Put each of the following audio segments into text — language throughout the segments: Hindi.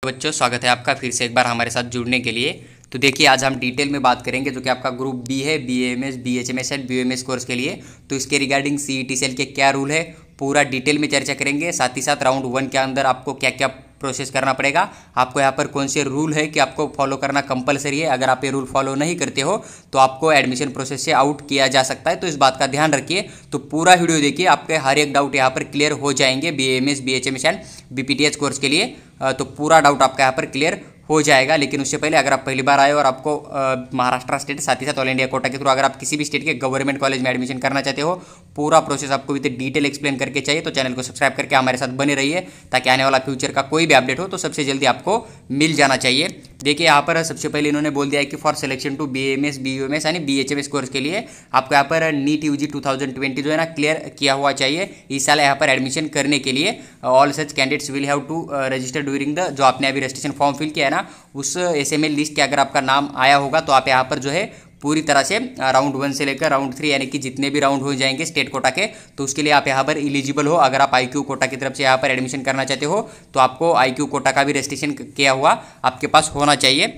बच्चों, स्वागत है आपका फिर से एक बार हमारे साथ जुड़ने के लिए। तो देखिए, आज हम डिटेल में बात करेंगे जो कि आपका ग्रुप बी है, BAMS, BHMS and BUMS course के लिए। तो इसके रिगार्डिंग सीईटी सेल के क्या रूल है, पूरा डिटेल में चर्चा करेंगे। साथ ही साथ राउंड 1 के अंदर आपको क्या क्या प्रोसेस करना पड़ेगा, आपको यहाँ पर कौन से रूल है कि आपको फॉलो करना कंपलसरी है। अगर आप ये रूल फॉलो नहीं करते हो तो आपको एडमिशन प्रोसेस से आउट किया जा सकता है, तो इस बात का ध्यान रखिए। तो पूरा वीडियो देखिए, आपके हर एक डाउट यहाँ पर क्लियर हो जाएंगे बीएएमएस, बीएचएमएस एंड बीपीटीएच कोर्स के लिए। तो पूरा डाउट आपका यहाँ पर क्लियर हो जाएगा। लेकिन उससे पहले अगर आप पहली बार आए और आपको महाराष्ट्र स्टेट साथ ही साथ ऑल इंडिया कोटा के थ्रू अगर आप किसी भी स्टेट के गवर्नमेंट कॉलेज में एडमिशन करना चाहते हो, पूरा प्रोसेस आपको विद डिटेल एक्सप्लेन करके चाहिए, तो चैनल को सब्सक्राइब करके हमारे साथ बने रहिए, ताकि आने वाला फ्यूचर का कोई भी अपडेट हो तो सबसे जल्दी आपको मिल जाना चाहिए। देखिए, यहाँ पर सबसे पहले इन्होंने बोल दिया है कि for selection to BAMS, BUMS यानी बीएचएमएस कोर्स के लिए आपको यहाँ पर नीट यूजी 2020 जो है ना क्लियर किया हुआ चाहिए। इस साल यहाँ पर एडमिशन करने के लिए all such candidates will have to register during the, जो आपने अभी रजिस्ट्रेशन फॉर्म फिल किया है ना, उस एसएमएल लिस्ट के अगर आपका नाम आया होगा तो आप यहाँ पर जो है पूरी तरह से राउंड 1 से लेकर राउंड 3 यानी कि जितने भी राउंड हो जाएंगे स्टेट कोटा के, तो उसके लिए आप यहाँ पर एलिजिबल हो। अगर आप आईक्यू कोटा की तरफ से यहाँ पर एडमिशन करना चाहते हो तो आपको आईक्यू कोटा का भी रजिस्ट्रेशन किया हुआ आपके पास होना चाहिए।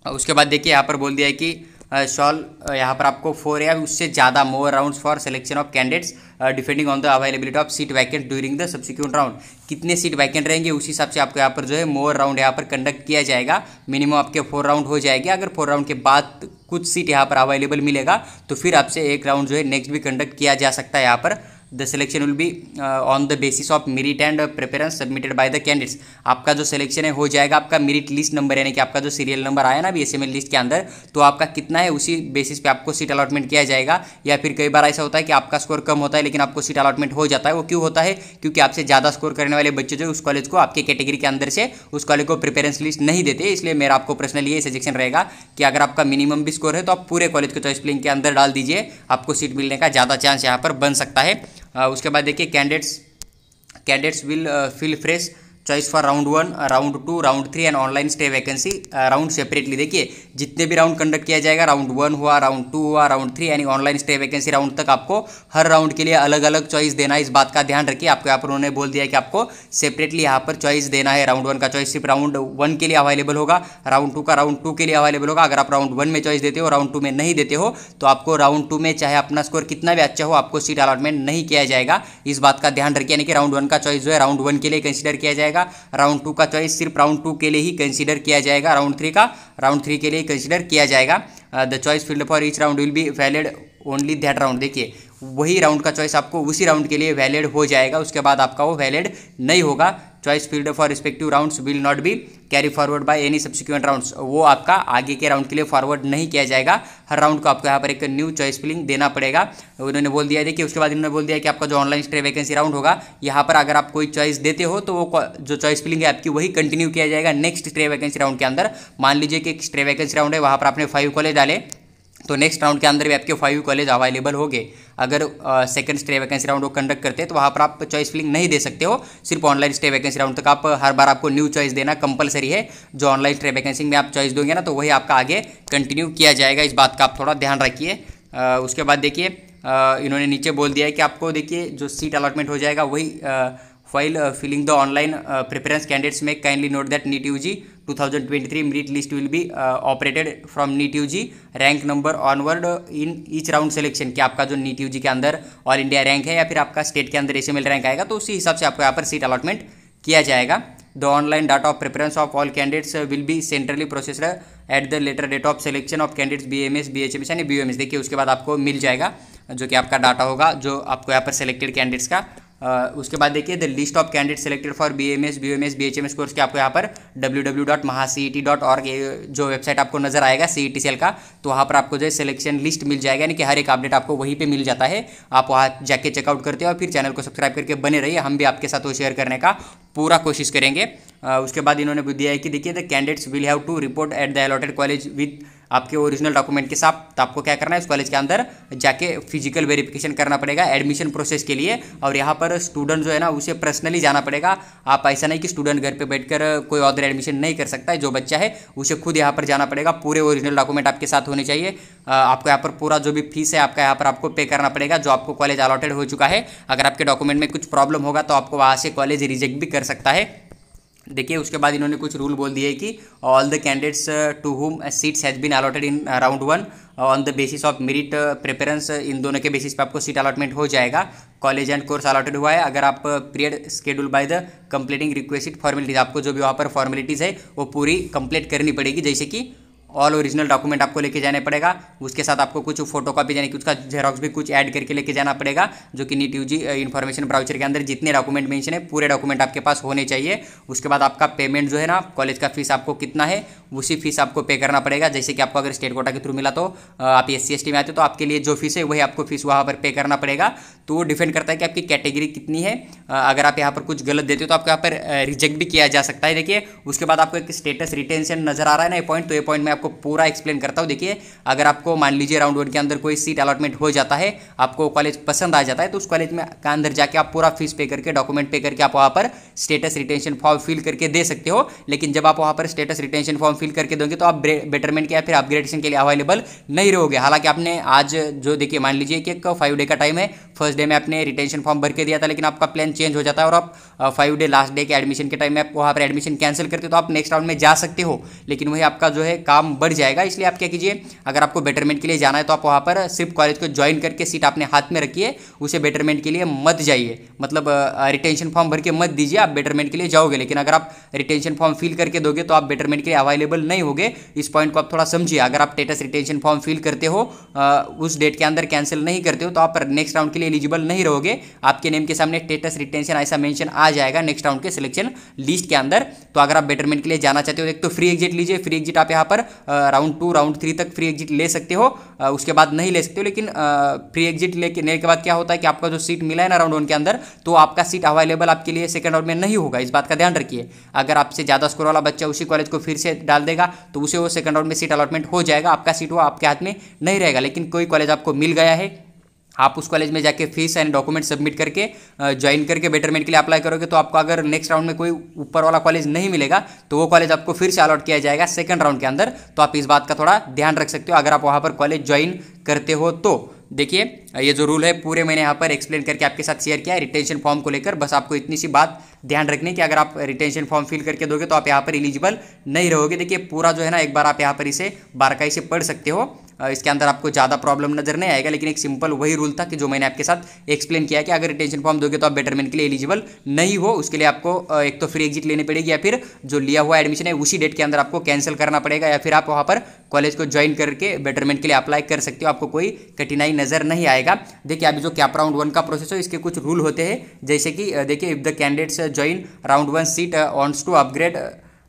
उसके बाद देखिए, यहाँ पर बोल दिया है कि शॉल यहाँ पर आपको 4 या उससे ज़्यादा more rounds for selection of candidates depending on the availability of seat vacant during the subsequent round. कितने सीट वैकेंट रहेंगे उस हिसाब से आपको यहाँ पर जो है मोर राउंड यहाँ पर कंडक्ट किया जाएगा। मिनिमम आपके 4 राउंड हो जाएंगे। अगर 4 राउंड के बाद कुछ सीट यहाँ पर अवेलेबल मिलेगा तो फिर आपसे एक राउंड जो है नेक्स्ट भी कंडक्ट किया जा सकता है। यहाँ पर the selection will be on the basis of merit and preference submitted by the candidates. आपका जो सिलेक्शन है हो जाएगा आपका मेरिट लिस्ट नंबर, यानी कि आपका जो सीरियल नंबर आया ना अभी एसएमएल लिस्ट के अंदर, तो आपका कितना है उसी बेसिस पे आपको सीट अलॉटमेंट किया जाएगा। या फिर कई बार ऐसा होता है कि आपका स्कोर कम होता है लेकिन आपको सीट अलॉटमेंट हो जाता है। वो क्यों होता है? क्योंकि आपसे ज़्यादा स्कोर करने वाले बच्चे जो उस कॉलेज को आपके कैटेगरी के अंदर से उस कॉलेज को प्रेफरेंस लिस्ट नहीं देते। इसलिए मेरा आपको पर्सनली ये सजेशन रहेगा कि अगर आपका मिनिमम भी स्कोर है तो आप पूरे कॉलेज को चॉइस फिलिंग के अंदर डाल दीजिए, आपको सीट मिलने का ज़्यादा चांस यहाँ पर बन सकता है। उसके बाद देखिए, candidates will fill fresh choice for round 1, round 2, round 3 and online stay vacancy round separately. देखिए, जितने भी राउंड कंडक्ट किया जाएगा, राउंड 1 हुआ, राउंड 2 हुआ, राउंड 3 यानी ऑनलाइन स्टे वैकेंसी राउंड तक, आपको हर राउंड के लिए अलग अलग चॉइस देना है। इस बात का ध्यान रखिए। आपको यहाँ पर उन्होंने बोल दिया है कि आपको सेपरेटली यहाँ पर चॉइस देना है। राउंड 1 का चॉइस सिर्फ राउंड 1 के लिए अवेलेबल होगा, राउंड 2 का राउंड 2 के लिए अवेलेबल होगा। अगर आप राउंड 1 में चॉइस देते हो, राउंड 2 में नहीं देते हो, तो आपको राउंड 2 में चाहे अपना स्कोर कितना भी अच्छा हो, आपको सीट अलॉटमेंट नहीं किया जाएगा। इस बात का ध्यान रखिए, यानी कि राउंड 1 का चॉइस जो है राउंड 1 के लिए कंसीडर किया जाएगा, राउंड 2 का चॉइस सिर्फ राउंड 2 के लिए ही कंसीडर किया जाएगा, राउंड 3 का राउंड 3 के लिए कंसीडर किया जाएगा। The choice field for each round will be valid only that round. देखिए, वही राउंड का चॉइस आपको उसी राउंड के लिए वैलिड हो जाएगा, उसके बाद आपका वो वैलिड नहीं होगा। Choice field for respective rounds will not be carry forward by any subsequent rounds. वो आपका आगे के राउंड के लिए फॉरवर्ड नहीं किया जाएगा। हर राउंड को आपको यहाँ पर एक न्यू चॉइस फिलिंग देना पड़ेगा, उन्होंने बोल दिया है। देखिए, उसके बाद इन्होंने बोल दिया कि आपका जो ऑनलाइन स्टे वैकेंसी राउंड होगा, यहाँ पर अगर आप कोई चॉइस देते हो तो वो जो चॉइस फिलिंग है आपकी वही कंटिन्यू किया जाएगा नेक्स्ट स्टे वैकेंसी राउंड के अंदर। मान लीजिए कि एक स्टे वैकेंसी राउंड है, वहाँ पर आपने 5 कॉलेज डाले, तो नेक्स्ट राउंड के अंदर भी आपके 5 कॉलेज अवेलेबल होंगे। अगर सेकंड स्टे वैकेंसी राउंड को कंडक्ट करते हैं तो वहाँ पर आप चॉइस फिलिंग नहीं दे सकते हो, सिर्फ ऑनलाइन स्टे वैकेंसी राउंड तक आप हर बार आपको न्यू चॉइस देना कंपलसरी है। जो ऑनलाइन स्टे वैकेंसी में आप चॉइस दोगे ना, तो वही आपका आगे कंटिन्यू किया जाएगा। इस बात का आप थोड़ा ध्यान रखिए। उसके बाद देखिए, इन्होंने नीचे बोल दिया है कि आपको देखिए जो सीट अलॉटमेंट हो जाएगा वही while filling the online preference candidates may kindly note that NEET UG 2023 merit list will be operated from NEET UG rank number onward in each round selection. कि आपका जो NEET UG के अंदर ऑल इंडिया रैंक है या फिर आपका स्टेट के अंदर एसएमएल रैंक आएगा, तो उसी हिसाब से आपको यहाँ पर सीट अलॉटमेंट किया जाएगा। The online data of preference of all candidates will be centrally processed at the later date of selection of candidates BMS, BHMS यानी बीयूएमएस। देखिए, उसके बाद आपको मिल जाएगा जो कि आपका डाटा होगा जो आपको यहाँ पर सेलेक्टेड कैंडिडेट्स का। उसके बाद देखिए, the list of candidate selected for BMS, BUMS, BHMS course के आपको यहाँ पर www.mahacet.org जो वेबसाइट आपको नजर आएगा सीईटी सेल का, तो वहाँ पर आपको जो है सिलेक्शन लिस्ट मिल जाएगा, यानी कि हर एक अपडेट आपको वहीं पे मिल जाता है। आप वहाँ जाके चेकआउट करते हो और फिर चैनल को सब्सक्राइब करके बने रहिए, हम भी आपके साथ वो शेयर करने का पूरा कोशिश करेंगे। उसके बाद इन्होंने दिया है कि देखिए, the candidates will have to report at the allotted college with आपके ओरिजिनल डॉक्यूमेंट के साथ। तो आपको क्या करना है, उस कॉलेज के अंदर जाके फिजिकल वेरिफिकेशन करना पड़ेगा एडमिशन प्रोसेस के लिए। और यहाँ पर स्टूडेंट जो है ना उसे पर्सनली जाना पड़ेगा। आप ऐसा नहीं कि स्टूडेंट घर पे बैठकर कोई अदर एडमिशन नहीं कर सकता है, जो बच्चा है उसे खुद यहाँ पर जाना पड़ेगा। पूरे ओरिजिनल डॉक्यूमेंट आपके साथ होने चाहिए। आपको यहाँ पर पूरा जो भी फीस है आपका यहाँ पर आपको पे करना पड़ेगा, जो आपको कॉलेज अलॉटेड हो चुका है। अगर आपके डॉक्यूमेंट में कुछ प्रॉब्लम होगा तो आपको वहाँ से कॉलेज रिजेक्ट भी कर सकता है। देखिए उसके बाद इन्होंने कुछ रूल बोल दिए कि all the candidates to whom seats has been allotted in round 1 on the basis of merit preference, इन दोनों के बेसिस पे आपको सीट अलॉटमेंट हो जाएगा। कॉलेज एंड कोर्स अलॉटेड हुआ है अगर आप period schedule by the completing requested formalities, आपको जो भी वहाँ पर फॉर्मेलिटीज़ है वो पूरी कंप्लीट करनी पड़ेगी, जैसे कि ऑल ओरिजिनल डॉक्यूमेंट आपको लेके जाने पड़ेगा, उसके साथ आपको कुछ फोटोकॉपी यानी कि उसका जेरोक्स भी कुछ ऐड करके लेके जाना पड़ेगा, जो कि नीट यूजी इन्फॉर्मेशन ब्राउचर के अंदर जितने डॉक्यूमेंट मेंशन है पूरे डॉक्यूमेंट आपके पास होने चाहिए। उसके बाद आपका पेमेंट जो है ना, कॉलेज का फीस आपको कितना है उसी फीस आपको पे करना पड़ेगा। जैसे कि आपको अगर स्टेट कोटा के थ्रू मिला तो आप SC/ST में आते तो आपके लिए जो फीस है वही आपको फीस वहाँ पर पे करना पड़ेगा। तो वो डिपेंड करता है कि आपकी कैटेगरी कितनी है। अगर आप यहाँ पर कुछ गलत देते हो तो आपको यहाँ पर रिजेक्ट भी किया जा सकता है। देखिए उसके बाद आपको एक स्टेटस रिटेंशन नजर आ रहा है ना ये पॉइंट, तो ये पॉइंट मैं आपको पूरा एक्सप्लेन करता हूँ। देखिए अगर आपको मान लीजिए राउंड 1 के अंदर कोई सीट अलॉटमेंट हो जाता है, आपको कॉलेज पसंद आ जाता है, तो उस कॉलेज में का अंदर जाके आप पूरा फीस पे करके डॉक्यूमेंट पे करके आप वहाँ पर स्टेटस रिटेंशन फॉर्म फिल करके दे सकते हो। लेकिन जब आप वहाँ पर स्टेटस रिटेंशन फॉर्म फिल करके दोगे तो आप बेटरमेंट के या फिर अपग्रेडेशन के लिए अवेलेबल नहीं रहोगे। हालांकि आपने आज जो देखिए मान लीजिए कि 5 डे का टाइम है, फर्स्ट डे में आपने रिटेंशन फॉर्म भर के दिया था, लेकिन आपका प्लान चेंज हो जाता है और आप 5 डे लास्ट डे के एडमिशन के टाइम में आप वहाँ पर एडमिशन कैंसिल करते हो तो आप नेक्स्ट राउंड में जा सकते हो, लेकिन वही आपका जो है काम बढ़ जाएगा। इसलिए आप क्या कीजिए, अगर आपको बेटरमेंट के लिए जाना है तो आप वहाँ पर सिर्फ कॉलेज को ज्वाइन करके सीट अपने हाथ में रखिए, उसे बेटरमेंट के लिए मत जाइए, मतलब रिटेंशन फॉर्म भर के मत दीजिए, आप बेटरमेंट के लिए जाओगे। लेकिन अगर आप रिटेंशन फॉर्म फिल करके दोगे तो आप बेटरमेंट के लिए अवेलेबल नहीं होगे। इस पॉइंट को आप थोड़ा समझिए। अगर आप स्टेटस रिटेंशन फॉर्म फिल करते हो, उस डेट के अंदर कैंसिल नहीं करते हो तो आप नेक्स्ट राउंड के लिए एलिजिबल नहीं रहोगे। आपके नेम के सामने स्टेटस रिटेंशन ऐसा मेंशन आ जाएगा नेक्स्ट राउंड के सिलेक्शन लिस्ट के अंदर। तो अगर आप बेटरमेंट के लिए जाना चाहते हो, एक तो फ्री एग्जिट लीजिए, फ्री एग्जिट आप यहाँ पर राउंड 2 राउंड 3 तक फ्री एग्जिट ले सकते हो, उसके बाद नहीं ले सकते हो। लेकिन फ्री एग्जिट लेने के बाद क्या होता है कि आपका जो सीट मिला है ना राउंड 1 के अंदर, तो आपका सीट अवेलेबल आपके लिए सेकंड राउंड में नहीं होगा। इस बात का ध्यान रखिए। अगर आपसे ज़्यादा स्कोर वाला बच्चा उसी कॉलेज को फिर से डाल देगा तो उसे वो सेकंड राउंड में सीट अलॉटमेंट हो जाएगा, आपका सीट वो आपके हाथ में नहीं रहेगा। लेकिन कोई कॉलेज आपको मिल गया है, आप उस कॉलेज में जाके फीस एंड डॉक्यूमेंट सबमिट करके ज्वाइन करके बेटरमेंट के लिए अप्लाई करोगे तो आपको अगर नेक्स्ट राउंड में कोई ऊपर वाला कॉलेज नहीं मिलेगा तो वो कॉलेज आपको फिर से अलॉट किया जाएगा सेकंड राउंड के अंदर। तो आप इस बात का थोड़ा ध्यान रख सकते हो अगर आप वहाँ पर कॉलेज ज्वाइन करते हो तो। देखिए ये जो रूल है पूरे मैंने यहाँ पर एक्सप्लेन करके आपके साथ शेयर किया है रिटेंशन फॉर्म को लेकर। बस आपको इतनी सी बात ध्यान रखनी कि अगर आप रिटेंशन फॉर्म फिल करके दोगे तो आप यहाँ पर एलिजिबल नहीं रहोगे। देखिए पूरा जो है ना, एक बार आप यहाँ पर इसे बारकाई से पढ़ सकते हो, इसके अंदर आपको ज़्यादा प्रॉब्लम नजर नहीं आएगा। लेकिन एक सिंपल वही रूल था कि जो मैंने आपके साथ एक्सप्लेन किया कि अगर रिटेंशन फॉर्म दोगे तो आप बेटरमेंट के लिए एलिजिबल नहीं हो। उसके लिए आपको एक तो फ्री एग्जिट लेनी पड़ेगी या फिर जो लिया हुआ एडमिशन है उसी डेट के अंदर आपको कैंसिल करना पड़ेगा, या फिर आप वहाँ पर कॉलेज को ज्वाइन करके बेटरमेंट के लिए अप्लाई कर सकते हो, आपको कोई कठिनाई नजर नहीं आएगा। देखिए अभी जो कैप राउंड 1 का प्रोसेस है इसके कुछ रूल होते हैं, जैसे कि देखिए if the candidates join round 1 seat wants to upgrade,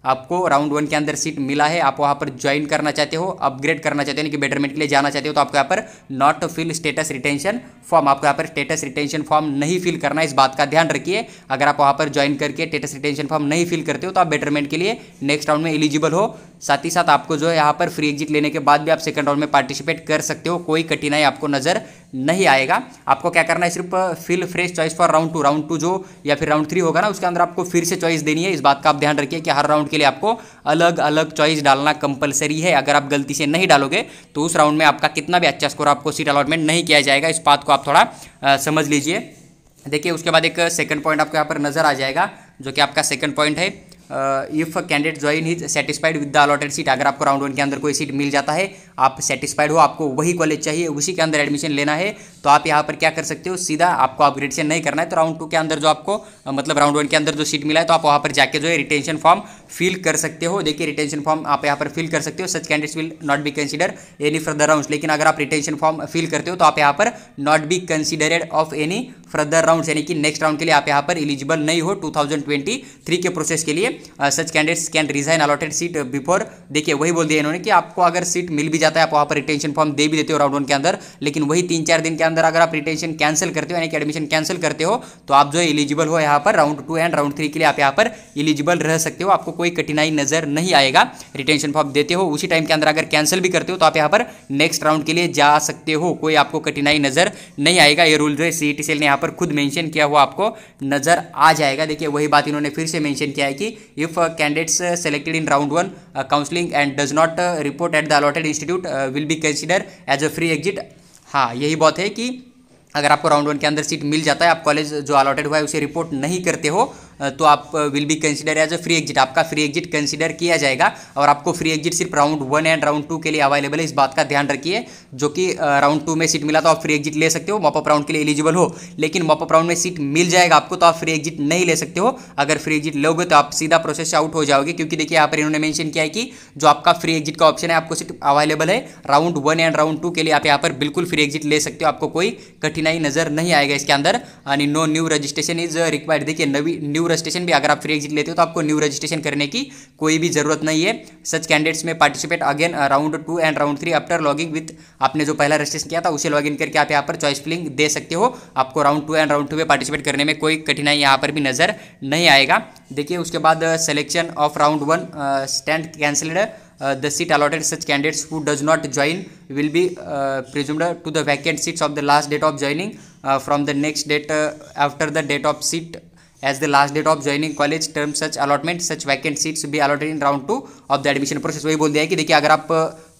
आपको राउंड 1 के अंदर सीट मिला है, आप वहाँ पर ज्वाइन करना चाहते हो, अपग्रेड करना चाहते हो यानी कि बेटरमेंट के लिए जाना चाहते हो, तो आपको यहाँ पर not fill status retention form, आपको यहाँ पर स्टेटस रिटेंशन फॉर्म नहीं फिल करना है। इस बात का ध्यान रखिए। अगर आप वहाँ पर ज्वाइन करके स्टेटस रिटेंशन फॉर्म नहीं फिल करते हो तो आप बेटरमेंट के लिए नेक्स्ट राउंड में एलिजिबल हो। साथ ही साथ आपको जो है यहाँ पर फ्री एग्जिट लेने के बाद भी आप सेकंड राउंड में पार्टिसिपेट कर सकते हो, कोई कठिनाई आपको नजर नहीं आएगा। आपको क्या करना है, सिर्फ fill fresh choice for round 2 जो या फिर राउंड 3 होगा ना उसके अंदर आपको फिर से चॉइस देनी है। इस बात का आप ध्यान रखिए कि हर राउंड के लिए आपको अलग अलग चॉइस डालना कंपलसरी है। अगर आप गलती से नहीं डालोगे तो उस राउंड में आपका कितना भी अच्छा स्कोर आपको सीट अलॉटमेंट नहीं किया जाएगा। इस बात को आप थोड़ा समझ लीजिए। देखिए उसके बाद एक सेकंड पॉइंट आपको यहाँ पर नजर आ जाएगा जो कि आपका सेकंड पॉइंट है, if candidate join is satisfied with the allotted seat. अगर आपको राउंड 1 के अंदर कोई सीट मिल जाता है, आप सेटिस्फाइड हो, आपको वही कॉलेज चाहिए, उसी के अंदर एडमिशन लेना है, तो आप यहाँ पर क्या कर सकते हो, सीधा आपको अपग्रेडेशन नहीं करना है तो राउंड 2 के अंदर जो आपको मतलब राउंड 1 के अंदर जो सीट मिला है तो आप वहाँ पर जाके जो है रिटेंशन फॉर्म फिल कर सकते हो। देखिए रिटेंशन फॉर्म आप यहाँ पर फिल कर सकते हो। Such candidates will not be consider any further rounds. लेकिन अगर आप रिटेंशन फॉर्म फिल करते हो तो आप यहाँ पर not be considered of any further rounds, यानी कि नेक्स्ट राउंड के लिए आप यहाँ पर एलिजिबल नहीं हो 2023 के प्रोसेस के लिए। Such candidates can resign allotted seat before. देखिए वही बोल दिया इन्होंने कि आपको अगर सीट मिल भी जाता है, आप वहाँ पर रिटेंशन फॉर्म दे भी देते हो राउंड 1 के अंदर, लेकिन वही 3-4 दिन के अंदर अगर आप रिटेंशन कैंसिल करते हो यानी कि एडमिशन कैंसिल करते हो तो आप जो एलिजिबल हो यहाँ पर राउंड 2 एंड राउंड 3 के लिए आप यहाँ पर एलिजिबल रह सकते हो। आपको कोई कठिनाई नजर नहीं आएगा। रिटेंशन फॉर्म देते हो उसी टाइम के अंदर अगर कैंसिल भी करते हो तो आप यहाँ पर नेक्स्ट राउंड के लिए जा सकते हो, कोई आपको कठिनाई नजर नहीं आएगा। ये रूल जो है CET सेल ने यहाँ पर खुद मेंशन किया हुआ आपको नजर आ जाएगा। देखिए वही बात इन्होंने फिर से मेंशन किया है कि if candidates selected in round 1 counselling and does not report at the allotted institute will be consider as a free exit. हाँ यही बात है कि अगर आपको राउंड 1 के अंदर सीट मिल जाता है, आप कॉलेज जो अलॉटेड हुआ है उसे रिपोर्ट नहीं करते हो तो आप will be consider as a free exit, आपका फ्री एग्जिट कंसिडर किया जाएगा और आपको फ्री एग्जिट सिर्फ राउंड 1 एंड राउंड 2 के लिए अवेलेबल है। इस बात का ध्यान रखिए, जो कि राउंड 2 में सीट मिला तो आप फ्री एग्जिट ले सकते हो, मॉपअप राउंड के लिए एलिजिबल हो। लेकिन मॉपअप राउंड में सीट मिल जाएगा आपको तो आप फ्री एग्जिट नहीं ले सकते हो। अगर फ्री एग्जिट लोगे तो आप सीधा प्रोसेस से आउट हो जाओगे, क्योंकि देखिए यहाँ पर इन्होंने मेंशन किया है कि जो आपका फ्री एग्जिट का ऑप्शन है आपको सिर्फ अवेलेबल है राउंड 1 एंड राउंड 2 के लिए। आप यहाँ पर बिल्कुल फ्री एग्जिट ले सकते हो, आपको कोई कठिनाई नजर नहीं आएगा इसके अंदर। No new registration is required. देखिए न्यू रजिस्ट्रेशन भी अगर आप फ्री एग्जिट लेते हो तो आपको न्यू रजिस्ट्रेशन करने की कोई भी जरूरत नहीं है। सच कैंडिडेट्स में participate again round 2 and round 3 after logging with, आपने जो पहला रजिस्ट्रेशन किया था उसे लॉगिन करके आप यहाँ पर चॉइस फिलिंग दे सकते हो। आपको राउंड 2 एंड राउंड 2 में पार्टिसिपेट करने में कोई कठिनाई यहाँ पर भी नजर नहीं आएगा। देखिए उसके बाद selection of round 1 stand cancelled, the seat allotted such candidates who does not join will be presumed to the vacant seats of the last date of joining from the next date after the date of seat as the last date of joining college term such allotment such vacant seats be allotted in round 2 of the admission process। वही बोल दिया है कि देखिए अगर आप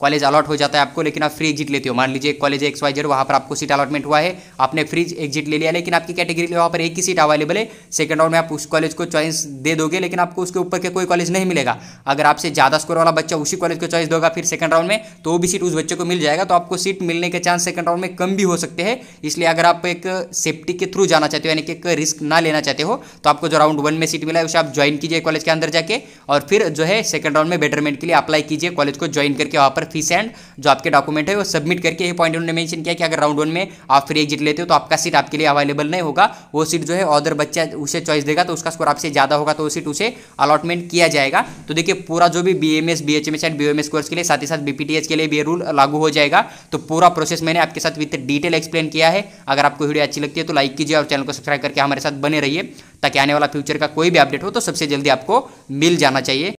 कॉलेज अलॉट हो जाता है आपको, लेकिन आप फ्री एग्जिट लेते हो, मान लीजिए कॉलेज XYZ वहाँ पर आपको सीट अलॉटमेंट हुआ है, आपने फ्री एग्जिट ले लिया, लेकिन आपकी कैटेगरी में वहाँ पर एक ही सीट अवेलेबल है, सेकंड राउंड में आप उस कॉलेज को चॉइस दे दोगे, लेकिन आपको उसके ऊपर के कोई कॉलेज नहीं मिलेगा। अगर आपसे ज़्यादा स्कोर वाला बच्चा उसी कॉलेज को चॉइस दोगा फिर सेकंड राउंड में, तो वो भी सीट उस बच्चे को मिल जाएगा, तो आपको सीट मिलने के चांस सेकंड राउंड में कम भी हो सकते हैं। इसलिए अगर आप एक सेफ्टी के थ्रू जाना चाहते हो, यानी कि एक रिस्क ना लेना चाहते हो, तो आपको जो राउंड 1 में सीट मिला है उसे आप ज्वाइन कीजिए कॉलेज के अंदर जाके, और फिर जो है सेकंड राउंड में बेटरमेंट के लिए अप्लाई कीजिए कॉलेज को ज्वाइन करके, वहाँ पर फीस एंड आपके डॉक्यूमेंट है वो सबमिट करके। ये पॉइंट उन्होंने मेंशन किया कि अगर राउंड 1 में आप फ्री एग्जिट लेते हो तो आपका सीट आपके लिए अवेलेबल नहीं होगा, वो सीट जो है अदर बच्चा उसे चॉइस देगा, तो उसका स्कोर आपसे ज्यादा होगा तो वो सीट उसे अलॉटमेंट किया जाएगा। तो देखिए पूरा जो भी BAMS BHMS and BOMS course के लिए, साथ ही साथ BPTH के लिए भी ये रूल लागू हो जाएगा। तो पूरा प्रोसेस मैंने आपके साथ विद डिटेल एक्सप्लेन किया है। अगर आपको वीडियो अच्छी लगती है तो लाइक कीजिए और चैनल को सब्सक्राइब करके हमारे साथ बने रहिए, ताकि आने वाला फ्यूचर का कोई भी अपडेट हो तो सबसे जल्दी आपको मिल जाना चाहिए।